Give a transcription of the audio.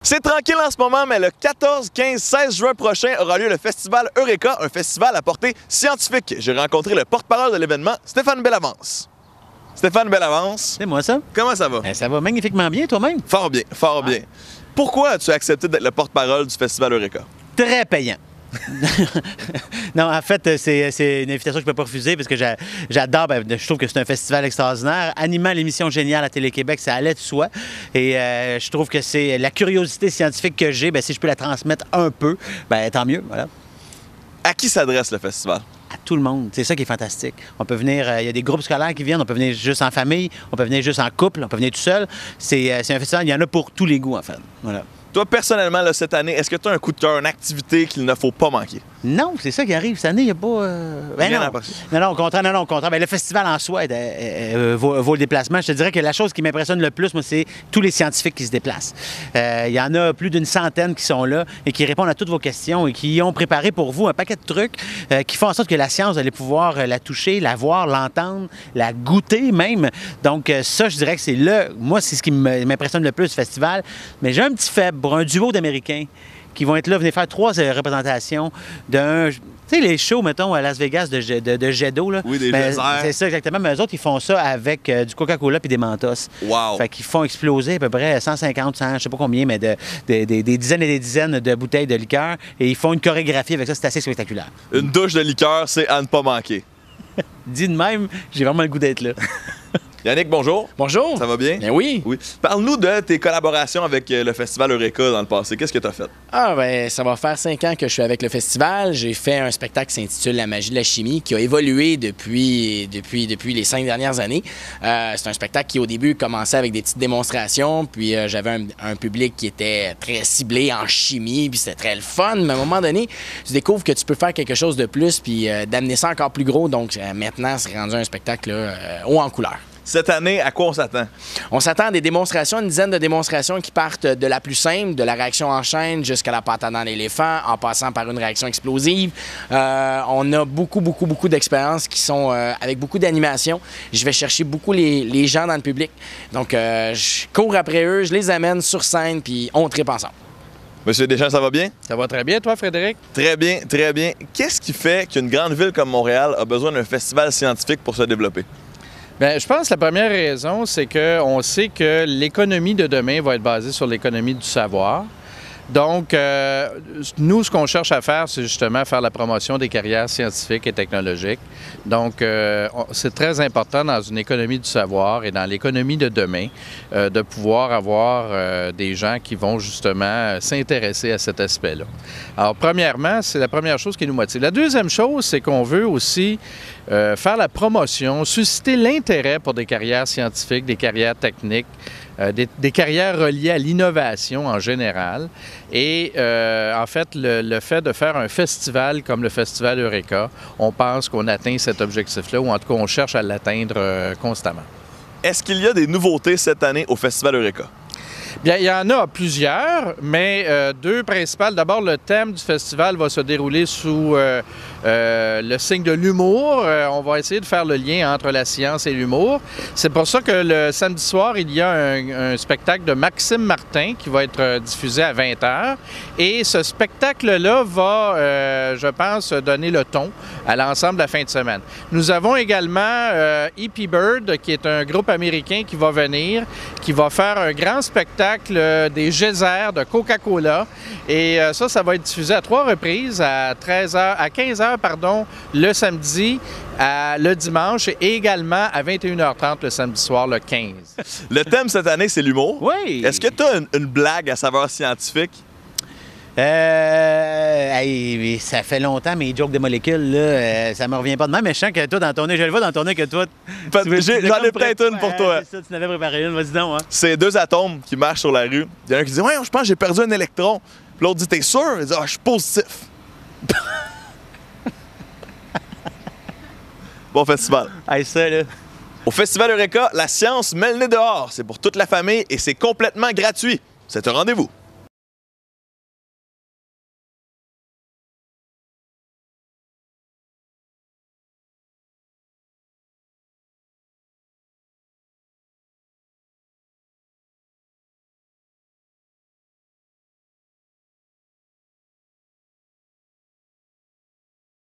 C'est tranquille en ce moment, mais le 14, 15, 16 juin prochain aura lieu le festival Eureka, un festival à portée scientifique. J'ai rencontré le porte-parole de l'événement, Stéphane Bellavance. Stéphane Bellavance. C'est moi ça. Comment ça va? Ça va magnifiquement bien toi-même. Fort bien, fort bien. Pourquoi as-tu accepté d'être le porte-parole du festival Eureka? Très payant. Non, en fait, c'est une invitation que je ne peux pas refuser parce que j'adore, je trouve que c'est un festival extraordinaire. Animant l'émission Géniale à Télé-Québec, ça allait de soi. Et je trouve que c'est la curiosité scientifique que j'ai, si je peux la transmettre un peu, tant mieux, voilà. À qui s'adresse le festival? À tout le monde. C'est ça qui est fantastique. On peut venir, il y a des groupes scolaires qui viennent, on peut venir juste en famille, on peut venir juste en couple, on peut venir tout seul. C'est un festival, il y en a pour tous les goûts, en fait. Voilà. Toi, personnellement, là, cette année, est-ce que tu as un coup de cœur, une activité qu'il ne faut pas manquer? Non, c'est ça qui arrive. Cette année, il n'y a pas... Non, au contraire. Le festival en soi vaut le déplacement. Je te dirais que la chose qui m'impressionne le plus, moi, c'est tous les scientifiques qui se déplacent. Il y en a plus d'une centaine qui sont là et qui répondent à toutes vos questions et qui ont préparé pour vous un paquet de trucs qui font en sorte que la science, vous allez pouvoir la toucher, la voir, l'entendre, la goûter même. Donc ça, je dirais que moi, c'est ce qui m'impressionne le plus, ce festival. Mais j'ai un petit faible pour un duo d'Américains qui vont être là, venir faire 3 représentations d'un... Tu sais, les shows, mettons, à Las Vegas de jet d'eau, là. Oui, des geysers. C'est ça, exactement. Mais eux autres, ils font ça avec du Coca-Cola puis des Mentos. Wow! Fait qu'ils font exploser à peu près 150, 100, je sais pas combien, mais des dizaines et des dizaines de bouteilles de liqueur. Et ils font une chorégraphie avec ça. C'est assez spectaculaire. Une douche de liqueur, c'est à ne pas manquer. Dit de même, j'ai vraiment le goût d'être là. Yannick, bonjour. Bonjour. Ça va bien? Bien oui. Oui. Parle-nous de tes collaborations avec le festival Eureka dans le passé. Qu'est-ce que tu as fait? Ça va faire 5 ans que je suis avec le festival. J'ai fait un spectacle qui s'intitule La magie de la chimie, qui a évolué depuis les 5 dernières années. C'est un spectacle qui, au début, commençait avec des petites démonstrations, puis j'avais un public qui était très ciblé en chimie, puis c'était très le fun. Mais à un moment donné, tu découvres que tu peux faire quelque chose de plus, puis d'amener ça encore plus gros. Donc maintenant, c'est rendu un spectacle haut en couleur. Cette année, à quoi on s'attend? On s'attend à des démonstrations, une dizaine de démonstrations qui partent de la plus simple, de la réaction en chaîne jusqu'à la pâte à dents d'éléphant, en passant par une réaction explosive. On a beaucoup d'expériences qui sont avec beaucoup d'animation. Je vais chercher beaucoup les gens dans le public. Donc, je cours après eux, je les amène sur scène, puis on tripe ensemble. Monsieur Deschamps, ça va bien? Ça va très bien, toi, Frédéric? Très bien, très bien. Qu'est-ce qui fait qu'une grande ville comme Montréal a besoin d'un festival scientifique pour se développer? Bien, je pense que la première raison, c'est qu'on sait que l'économie de demain va être basée sur l'économie du savoir. Donc, nous, ce qu'on cherche à faire, c'est justement faire la promotion des carrières scientifiques et technologiques. Donc, c'est très important dans une économie du savoir et dans l'économie de demain de pouvoir avoir des gens qui vont justement s'intéresser à cet aspect-là. Alors, premièrement, c'est la première chose qui nous motive. La deuxième chose, c'est qu'on veut aussi faire la promotion, susciter l'intérêt pour des carrières scientifiques, des carrières techniques, des carrières reliées à l'innovation en général. Et en fait, le fait de faire un festival comme le Festival Eureka, on pense qu'on atteint cet objectif-là, ou en tout cas, on cherche à l'atteindre constamment. Est-ce qu'il y a des nouveautés cette année au Festival Eureka? Bien, il y en a plusieurs, mais 2 principales. D'abord, le thème du festival va se dérouler sous le signe de l'humour. On va essayer de faire le lien entre la science et l'humour. C'est pour ça que le samedi soir, il y a un spectacle de Maxime Martin qui va être diffusé à 20h. Et ce spectacle-là va, je pense, donner le ton à l'ensemble de la fin de semaine. Nous avons également E.P. Bird, qui est un groupe américain qui va venir, qui va faire un grand spectacle des geysers de Coca-Cola. Et ça va être diffusé à 3 reprises, à 15h, le samedi, le dimanche et également à 21h30 le samedi soir, le 15. Le thème cette année, c'est l'humour. Oui! Est-ce que tu as une blague à saveur scientifique? Ça fait longtemps, mes jokes de molécules, là, ça me revient pas de même, mais je sens que toi, dans ton nez, je le vois dans ton nez que toi... J'en ai peut-être une pour toi. C'est ça, tu n'avais préparé une, vas-y donc. Hein. C'est 2 atomes qui marchent sur la rue. Il y en a un qui dit « Ouais, je pense que j'ai perdu un électron. » Puis l'autre dit « T'es sûr? » Il dit « Ah, je suis positif. » Bon festival. Hey, ça, là. Au Festival Eureka, la science met le nez dehors. C'est pour toute la famille et c'est complètement gratuit. C'est un rendez-vous.